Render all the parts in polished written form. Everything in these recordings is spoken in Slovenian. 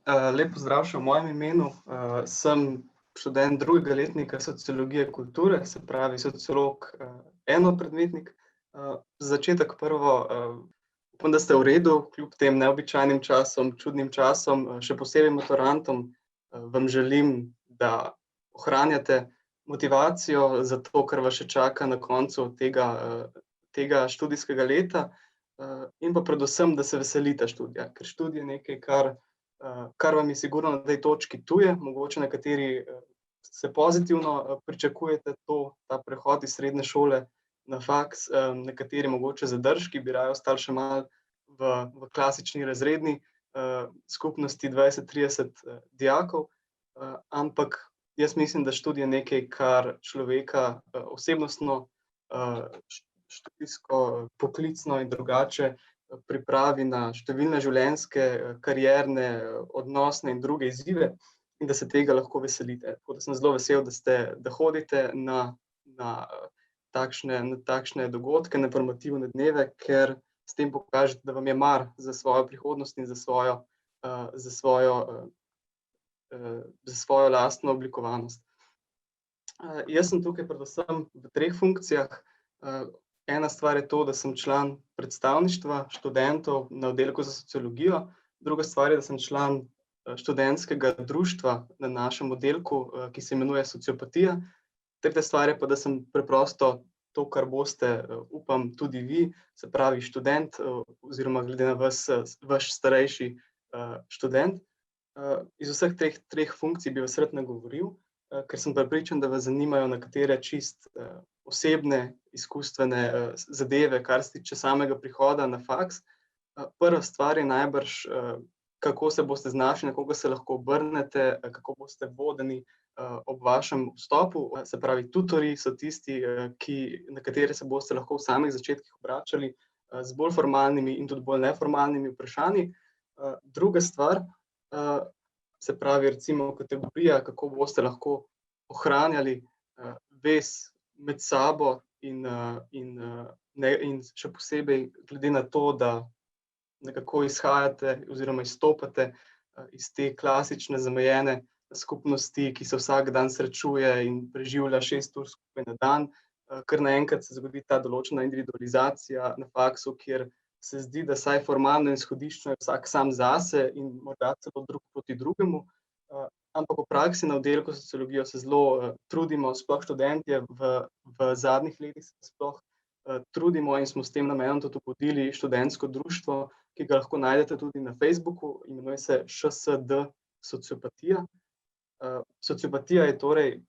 Lep pozdrav še v mojem imenu. Sem študent drugega letnika sociologije kulture, se pravi sociolog, enopredmetnik. Za začetek prvo, upam, da ste v redu, kljub tem neobičajnim časom, čudnim časom, še posebej maturantom, vam želim, da ohranjate motivacijo za to, kar vas še čaka na koncu tega študijskega leta, in pa predvsem, da se veselite študija, ker študij je nekaj, kar vam je sigurno na tej točki tuje, mogoče nekateri se pozitivno pričakujete ta prehod iz srednje šole na faks, nekateri mogoče zadržki, bi raje ostali še malo v klasični razredni skupnosti 20-30 dijakov, ampak jaz mislim, da študij je nekaj, kar človeka osebnostno, študijsko, poklicno in drugače pripravi na številne življenjske, karierne, odnosne in druge izzive in da se tega lahko veselite. Tako da sem zelo vesel, da hodite na takšne dogodke, na formativne dneve, ker s tem pokažete, da vam je mar za svojo prihodnost in za svojo lastno oblikovanost. Jaz sem tukaj predvsem v 3 funkcijah. Ena stvar je to, da sem član predstavništva študentov na oddelku za sociologijo, druga stvar je, da sem član študentskega društva na našem oddelku, ki se imenuje Sociopatija. Tretja stvar je pa, da sem preprosto to, kar boste, upam, tudi vi, se pravi študent, oziroma glede na vaš starejši študent. Iz vseh treh funkcij bi vas rad nagovoril, ker sem prepričan, da vas zanimajo nekatere čisto osebne, izkustvene zadeve, kar se tiče samega prihoda na faks. Prva stvar je najbrž, kako se boste znašli, na koga se lahko obrnete, kako boste vodeni ob vašem vstopu. Se pravi, tutorji so tisti, na katere se boste lahko v samih začetkih obračali z bolj formalnimi in tudi bolj neformalnimi vprašanji. Druga stvar, se pravi recimo kategorija, kako boste lahko ohranjali vez med sabo in še posebej glede na to, da nekako izhajate oziroma izstopate iz te klasične zamejene skupnosti, ki se vsak dan srečuje in preživlja 6 ur skupaj na dan, kar naenkrat se zgodi ta določena individualizacija na faksu, kjer se zdi, da vsaj formalno izhodiščno je vsak sam zase in morda celo drug proti drugemu. Ampak v praksi na oddelku sociologijo se zelo trudimo, sploh študentje v zadnjih letih se sploh trudimo in smo s tem namenom tudi obudili študentsko društvo, ki ga lahko najdete tudi na Facebooku, imenuje se ŠSD Sociopatija. Sociopatija je torej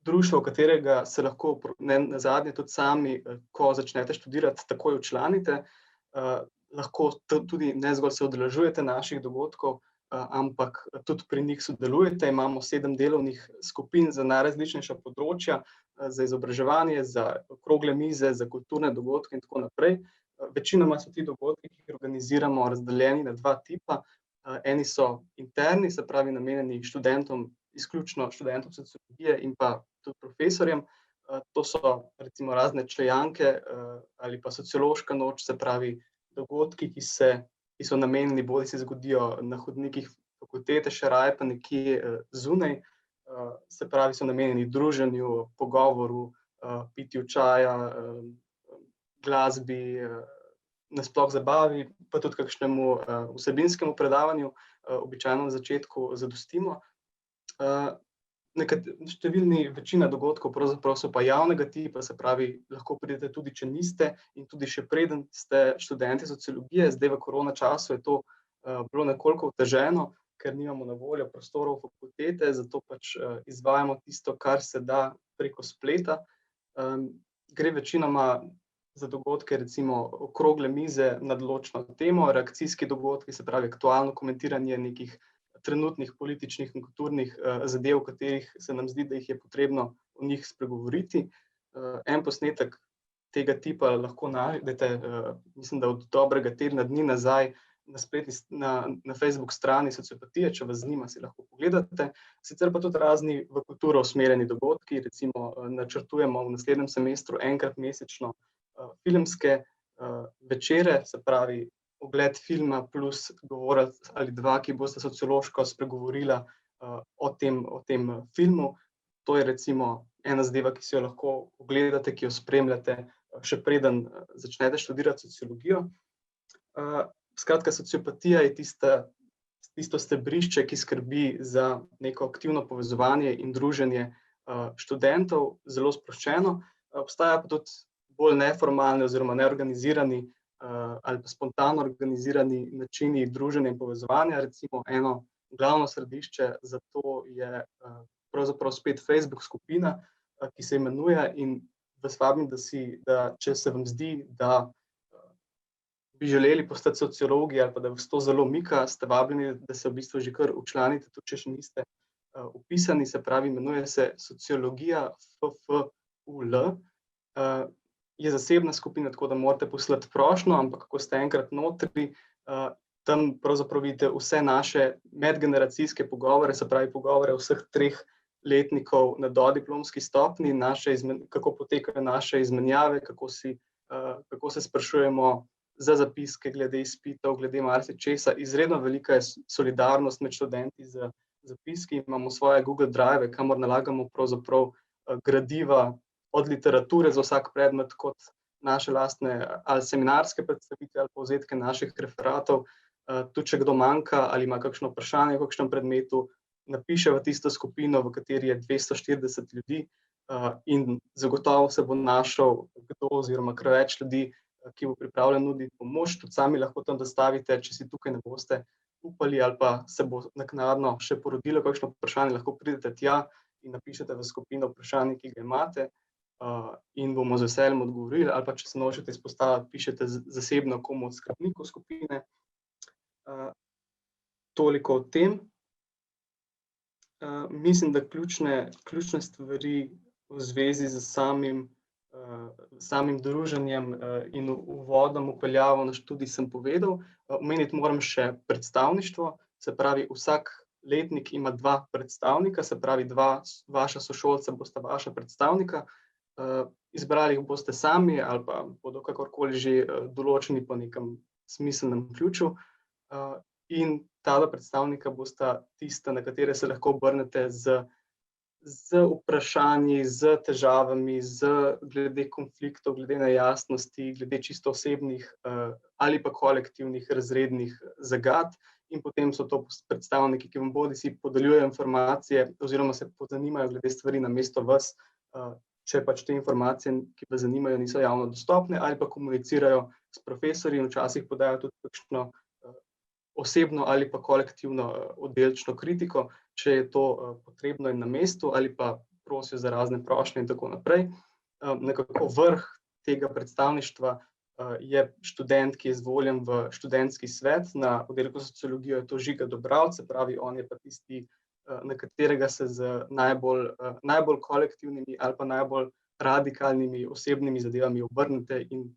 društvo, v katerega se lahko nazadnje tudi sami, ko začnete študirati, takoj včlanite. Lahko tudi ne zgolj se udeležujete naših dogodkov, ampak tudi pri njih sodelujete. Imamo 7 delovnih skupin za najrazličnejša področja, za izobraževanje, za okrogle mize, za kulturne dogodke in tako naprej. Večinoma so ti dogodki, ki jih organiziramo, razdeljeni na 2 tipa. Eni so interni, se pravi namenjeni študentom, izključno študentom sociologije in pa tudi profesorjem. To so recimo razne čajanke ali pa sociološka noč, se pravi dogodki, ki so namenjeni, bodisi se zgodijo na hodnikih fakultete, še raje pa nekje zunaj. Se pravi, so namenjeni druženju, pogovoru, pitju čaja, glasbi, nasploh zabavi, pa tudi kakšnemu vsebinskemu predavanju, običajno na začetku zadostimo. Večina dogodkov pravzaprav so pa javnega tipa, se pravi, lahko pridete tudi, če niste, in tudi še preden ste študenti sociologije. Zdaj v korona času je to bilo nekoliko oteženo, ker nimamo na voljo prostorov fakultete, zato pač izvajamo tisto, kar se da preko spleta. Gre večinoma za dogodke, recimo okrogle mize na določeno temo, reakcijski dogodki, se pravi aktualno komentiranje nekih trenutnih političnih in kulturnih zadev, v katerih se nam zdi, da jih je potrebno o njih spregovoriti. En posnetek tega tipa lahko najdete, mislim, da od dobrega tedna dni nazaj na Facebook strani Sociopatije, če vas zanima, si lahko pogledate. Sicer pa tudi razni v kulturo usmerjeni dogodki, recimo načrtujemo v naslednjem semestru enkrat mesečno filmske večere, se pravi ogled filma plus govorec ali dva, ki bosta sociološko spregovorila o tem filmu. To je recimo ena zadeva, ki si jo lahko ogledate, ki jo spremljate, še preden začnete študirati sociologijo. Skratka, sociopatija je tisto stebrišče, ki skrbi za neko aktivno povezovanje in druženje študentov, zelo sproščeno. Obstaja pa tudi bolj neformalni oziroma neorganizirani ali pa spontano organizirani načini druženja in povezovanja. Recimo eno glavno središče za to je pravzaprav spet Facebook skupina, ki se imenuje, in vas vabim, da če se vam zdi, da bi želeli postati sociologi ali pa da vas to zelo mika, ste vabljeni, da se v bistvu že kar včlanite, tudi če še niste vpisani, se pravi, imenuje se Sociologija FFUL. Je zasebna skupina, tako da morate poslati prošnjo, ampak ko ste enkrat notri, tam pravzaprav vidite vse naše medgeneracijske pogovore, se pravi pogovore vseh 3 letnikov na dodiplomski stopnji, kako potekajo naše izmenjave, kako se sprašujemo za zapiske glede izpitov, glede marsičesa. Izredno velika je solidarnost med študenti z zapiski. Imamo svoje Google Drive, kamor nalagamo pravzaprav gradiva od literature za vsak predmet, kot naše lastne ali seminarske predstavitve ali povzetke naših referatov. Tudi če kdo manjka ali ima kakšno vprašanje v kakšnem predmetu, napiše v tisto skupino, v kateri je 240 ljudi, in zagotovo se bo našel kdo oziroma kar več ljudi, ki bo pripravljen nuditi pomoč. Tudi sami lahko tam dostavite, če si tukaj ne boste upali ali pa se bo naknadno še porodilo kakšno vprašanje, lahko pridete tja in napišete v skupino vprašanje, ki ga imate, in bomo z veseljem odgovorili, ali pa če se nočete izpostaviti, pišete zasebno komu od skrbnikov skupine. Toliko o tem. Mislim, da ključne stvari v zvezi z samim druženjem in uvodom, vpeljavo na študij sem povedal. Omeniti moram še predstavništvo, se pravi, vsak letnik ima 2 predstavnika, se pravi 2 vaša sošolca bosta vaša predstavnika. Izbrali jih boste sami ali pa bodo kakorkoli že določeni po nekem smiselnem ključu. In ta 2 predstavnika bosta tista, na katere se lahko obrnete z vprašanji, z težavami, glede konfliktov, glede nejasnosti, glede čisto osebnih ali pa kolektivnih razrednih zagat. In potem so to predstavniki, ki vam bodisi podeljujejo informacije oziroma se pozanimajo glede stvari namesto vas, če pač te informacije, ki vas zanimajo, niso javno dostopne, ali pa komunicirajo s profesorji in včasih podajo tudi kakšno osebno ali pa kolektivno oddelčno kritiko, če je to potrebno in na mestu, ali pa prosijo za razne prošnje in tako naprej. Nekako vrh tega predstavništva je študent, ki je izvoljen v študentski svet. Na oddelku za sociologijo je to Žiga Dobravc, se pravi, on je pa tisti, na katerega se z najbolj kolektivnimi ali pa najbolj radikalnimi osebnimi zadevami obrnete in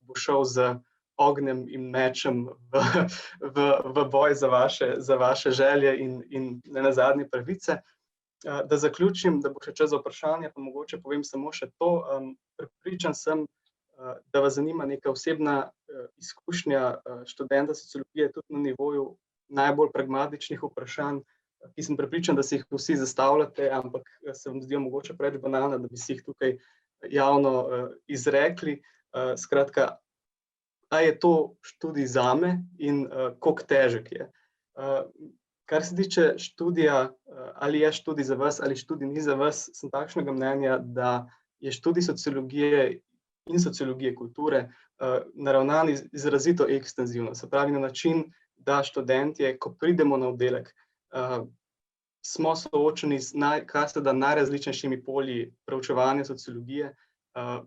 bo šel z ognjem in mečem v boj za vaše želje in nenazadnje pravice. Da zaključim, da bo še čas za vprašanje, pa mogoče povem samo še to. Prepričan sem, da vas zanima neka osebna izkušnja študenta sociologije tudi na nivoju najbolj pragmatičnih vprašanj, ki sem prepričan, da si jih vsi zastavljate, ampak se vam zdijo mogoče preveč banalna, da bi si jih tukaj javno izrekli. Skratka, a je to študij zame in koliko težek je. Kar se tiče študija, ali je študij za vas ali študij ni za vas, sem takšnega mnenja, da je študij sociologije in sociologije kulture naravnan izrazito ekstenzivno. Se pravi, na način, da študentje, ko pridemo na oddelek, smo soočeni s kar se da najrazličnejšimi polji preučevanja sociologije.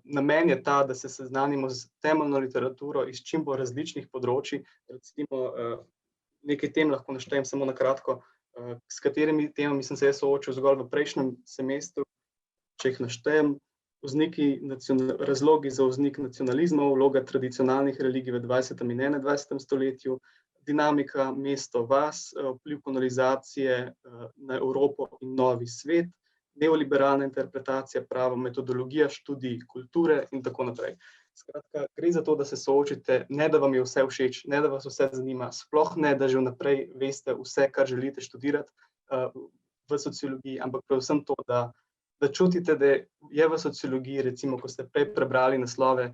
Namen je ta, da se seznanimo z temeljno literaturo iz čim bolj različnih področij. Recimo, nekaj tem lahko naštejem samo na kratko, s katerimi temami sem se soočil zgolj v prejšnjem semestru, če jih naštejem. Razlogi za vznik nacionalizmov, vloga tradicionalnih religij v 20. in 21. stoletju, dinamika mesto-vas, vpliv kolonizacije na Evropo in novi svet, neoliberalna interpretacija prava, metodologija študij kulture in tako naprej. Skratka, gre za to, da se soočite, ne da vam je vse všeč, ne da vas vse zanima, sploh ne, da že vnaprej veste vse, kar želite študirati v sociologiji, ampak predvsem to, da čutite, da je v sociologiji, recimo, ko ste prej prebrali naslove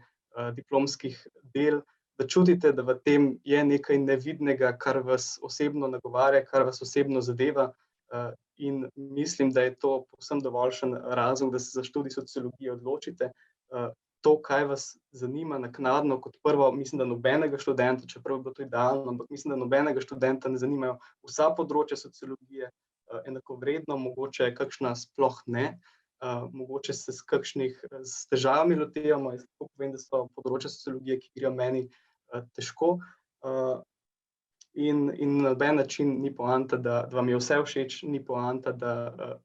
diplomskih del, da čutite, da v tem je nekaj nevidnega, kar vas osebno nagovarja, kar vas osebno zadeva, in mislim, da je to povsem dovoljšen razlog, da se za študij sociologije odločite. To, kaj vas zanima naknadno, kot prvo, mislim, da nobenega študenta, čeprav je bilo to idealno, ampak mislim, da nobenega študenta ne zanimajo vsa področja sociologije enakovredno, mogoče kakšna sploh ne, mogoče se s težavami lotevamo. Jaz lahko povem, da so področja sociologije, ki grejo meni težko, in na noben način ni poanta, da vam je vse všeč, ni poanta, da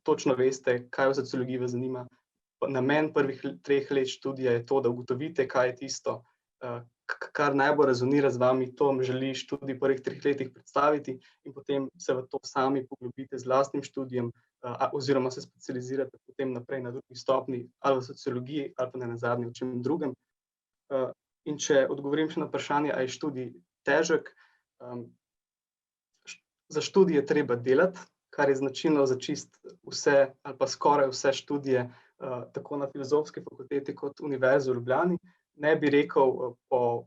točno veste, kaj v sociologiji vas zanima. Namen prvih 3 let študija je to, da ugotovite, kaj je tisto, kar najbolj rezonira z vami, to vam želi študij v prvih 3 letih predstaviti, in potem se v to sami poglobite z lastnim študijem, oziroma se specializirate potem naprej na drugi stopnji, ali v sociologiji, ali pa nenazadnje v čem drugem. In če odgovorim še na vprašanje, ali je študij težek, za študij je treba delati, kar je značilno za čisto vse ali pa skoraj vse študije, tako na Filozofski fakulteti kot Univerzi v Ljubljani. Ne bi rekel, po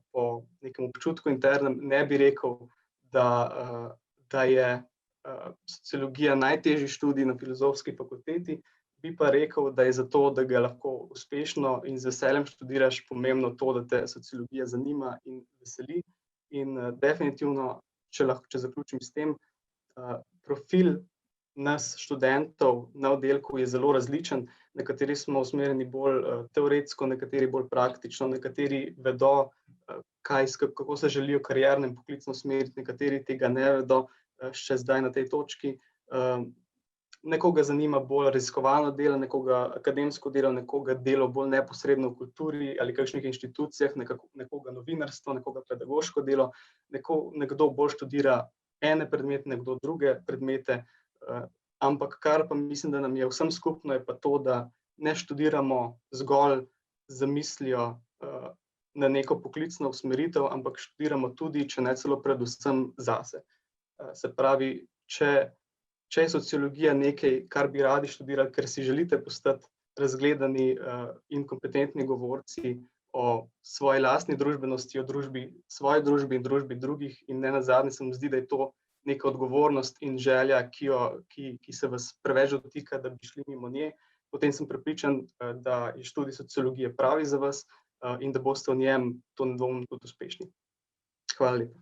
nekem občutku internem, ne bi rekel, da je sociologija najtežji študij na Filozofski fakulteti, bi pa rekel, da je zato, da ga lahko uspešno in z veseljem študiraš, pomembno to, da te sociologija zanima in veseli. In definitivno, če zaključim s tem, profil nas študentov na oddelku je zelo različen. Nekateri smo usmerjeni bolj teoretsko, nekateri bolj praktično, nekateri vedo, kako se želijo karierno in poklicno usmeriti, nekateri tega ne vedo še zdaj na tej točki. Nekoga zanima bolj raziskovalno delo, nekoga akademsko delo, nekoga delo bolj neposredno v kulturi ali kakšnih inštitucijah, nekoga novinarstvo, nekoga pedagoško delo, nekdo bolj študira ene predmete, nekdo druge predmete, ampak kar pa mislim, da nam je vsem skupno, je pa to, da ne študiramo zgolj z mislijo na neko poklicno usmeritev, ampak študiramo tudi, če ne celo predvsem zase. Se pravi, če je sociologija nekaj, kar bi radi študirali, ker si želite postati razgledani in kompetentni govorci o svoji lastni družbenosti, o svoji družbi in družbi drugih, in nenazadnje se mi zdi, da je to neka odgovornost in želja, ki se vas preveč dotika, da bi šli mimo nje, potem sem prepričan, da je študij sociologije pravi za vas in da boste v njem, to nedvomno, tudi uspešni. Hvala lepa.